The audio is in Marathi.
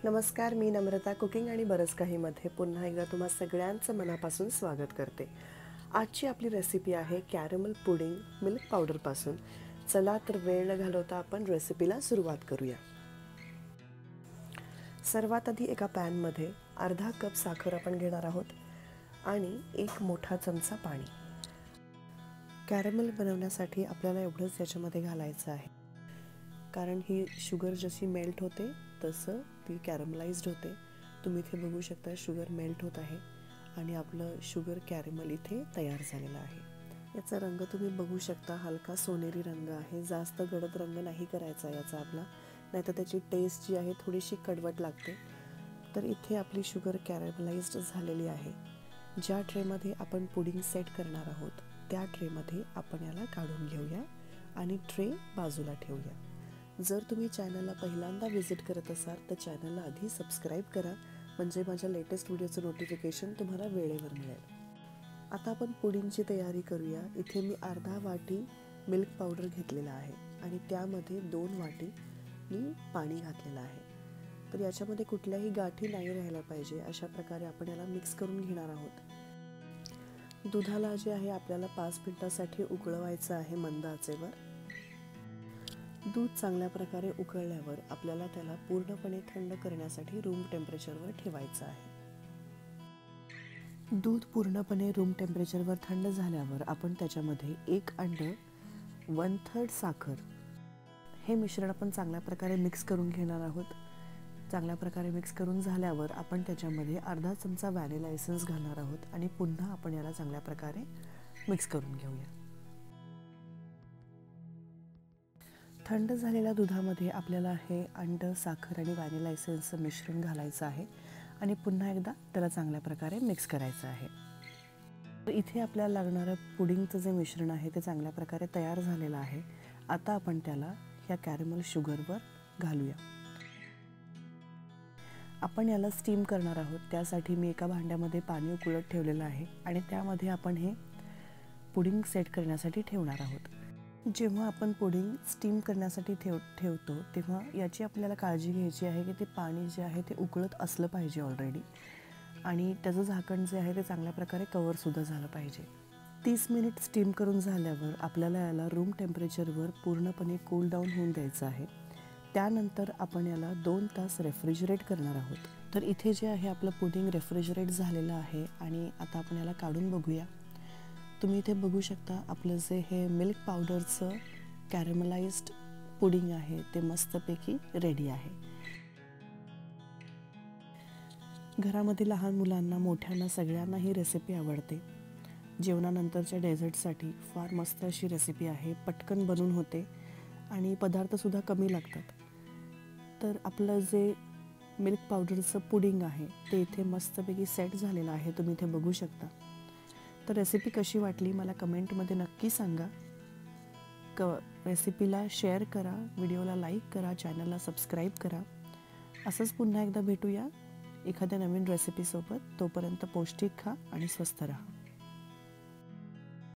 नमस्कार, मी नम्रता कुकिंग आणि बरंच काहीमध्ये पुन्हा एकदा तुम्हा सगळ्यांचं मनापासून स्वागत करते. आजची आपली रेसिपी आहे कॅरमल पुडिंग मिल्क पावडरपासून. चला तर वेळ न घालवता आपण रेसिपीला सुरुवात करूया. सर्वात आधी एका पॅनमध्ये अर्धा कप साखर आपण घेणार आहोत आणि 1 मोठा चमचा पाणी. कॅरमल बनवण्यासाठी आपल्याला एवढंच याच्यामध्ये घालायचं आहे, कारण ही शुगर जशी मेल्ट होते तसं ती कॅरमलाइज्ड होते. तुम्ही इथे बघू शकता शुगर मेल्ट होत आहे आणि आपलं शुगर कॅरमल इथे तयार झालेलं आहे. याचा रंग तुम्ही बघू शकता, हलका सोनेरी रंग आहे. जास्त गडद रंग नाही करायचा याचा आपला, नाहीतर त्याची टेस्ट जी आहे थोडीशी कडवट लागते. तर इथे आपली शुगर कॅरमलाइज्ड झालेली आहे. ज्या ट्रेमध्ये आपण पुडिंग सेट करणार आहोत त्या ट्रेमध्ये आपण याला काढून घेऊया आणि ट्रे बाजूला ठेवूया. जर तुम्ही चॅनलला पहिल्यांदा व्हिजिट करत असाल तर चॅनलला आधी सबस्क्राईब करा, म्हणजे माझ्या लेटेस्ट व्हिडिओचं नोटिफिकेशन तुम्हाला वेळेवर मिळेल. आता आपण पुडिंगची तयारी करूया. इथे मी अर्धा वाटी मिल्क पावडर घेतलेला आहे आणि त्यामध्ये 2 वाटी मी पाणी घातलेलं आहे. तर याच्यामध्ये कुठल्याही गाठी नाही राहायला पाहिजे, अशा प्रकारे आपण याला मिक्स करून घेणार आहोत. दुधाला जे आहे आपल्याला 5 मिनिटासाठी उकळवायचं आहे मंद आचेवर. दूध चांगल्या प्रकारे उकळल्यावर आपल्याला त्याला पूर्णपणे थंड करण्यासाठी रूम टेम्परेचरवर ठेवायचं आहे. दूध पूर्णपणे रूम टेम्परेचरवर थंड झाल्यावर आपण त्याच्यामध्ये 1 अंड, 1/3 साखर हे मिश्रण आपण चांगल्या प्रकारे मिक्स करून घेणार आहोत. चांगल्या प्रकारे मिक्स करून झाल्यावर आपण त्याच्यामध्ये अर्धा चमचा व्हॅनिला एसेन्स घालणार आहोत आणि पुन्हा आपण याला चांगल्या प्रकारे मिक्स करून घेऊया. थंड झालेल्या दुधामध्ये आपल्याला हे अंड, साखर आणि व्हॅनिला एसेन्सचं मिश्रण घालायचं आहे आणि पुन्हा एकदा त्याला चांगल्या प्रकारे मिक्स करायचं आहे. तर इथे आपल्याला लागणारं पुडिंगचं जे मिश्रण आहे ते चांगल्या प्रकारे तयार झालेलं आहे. आता आपण त्याला ह्या कॅरमल शुगरवर घालूया. आपण याला स्टीम करणार आहोत. त्यासाठी मी एका भांड्यामध्ये पाणी उकळत ठेवलेलं आहे आणि त्यामध्ये आपण हे पुडिंग सेट करण्यासाठी ठेवणार आहोत. जेव्हा आपण पुडिंग स्टीम करण्यासाठी ठेवतो तेव्हा याची आपल्याला काळजी घ्यायची आहे की ते पाणी जे आहे ते उकळत असलं पाहिजे ऑलरेडी, आणि त्याचं झाकण जे आहे ते चांगल्या प्रकारे कवरसुद्धा झालं पाहिजे. 30 मिनिट स्टीम करून झाल्यावर आपल्याला याला रूम टेम्परेचरवर पूर्णपणे कूल डाऊन होऊन द्यायचं आहे. त्यानंतर आपण याला 2 तास रेफ्रिजरेट करणार आहोत. तर इथे जे आहे आपलं पुडिंग रेफ्रिजरेट झालेलं आहे आणि आता आपण याला काढून बघूया. तुम्ही इथे बघू शकता आपलं जे हे मिल्क पावडरचं कॅरमलाइज्ड पुडिंग आहे ते मस्तपैकी रेडी आहे. घरामध्ये लहान मुलांना, मोठ्यांना सगळ्यांना ही रेसिपी आवडते. जेवणानंतरच्या डेझर्टसाठी फार मस्त अशी रेसिपी आहे. पटकन बनून होते आणि पदार्थसुद्धा कमी लागतात. तर आपलं जे मिल्क पावडरचं पुडिंग आहे ते इथे मस्तपैकी सेट झालेलं आहे, तुम्ही इथे बघू शकता. तर रेसिपी कशी वाटली मला कमेंटमध्ये नक्की सांगा. रेसिपीला शेअर करा, व्हिडिओला लाईक करा, चॅनलला सबस्क्राईब करा. असंच पुन्हा एकदा भेटूया एखाद्या नवीन रेसिपीसोबत. तोपर्यंत पौष्टिक खा आणि स्वस्थ राहा.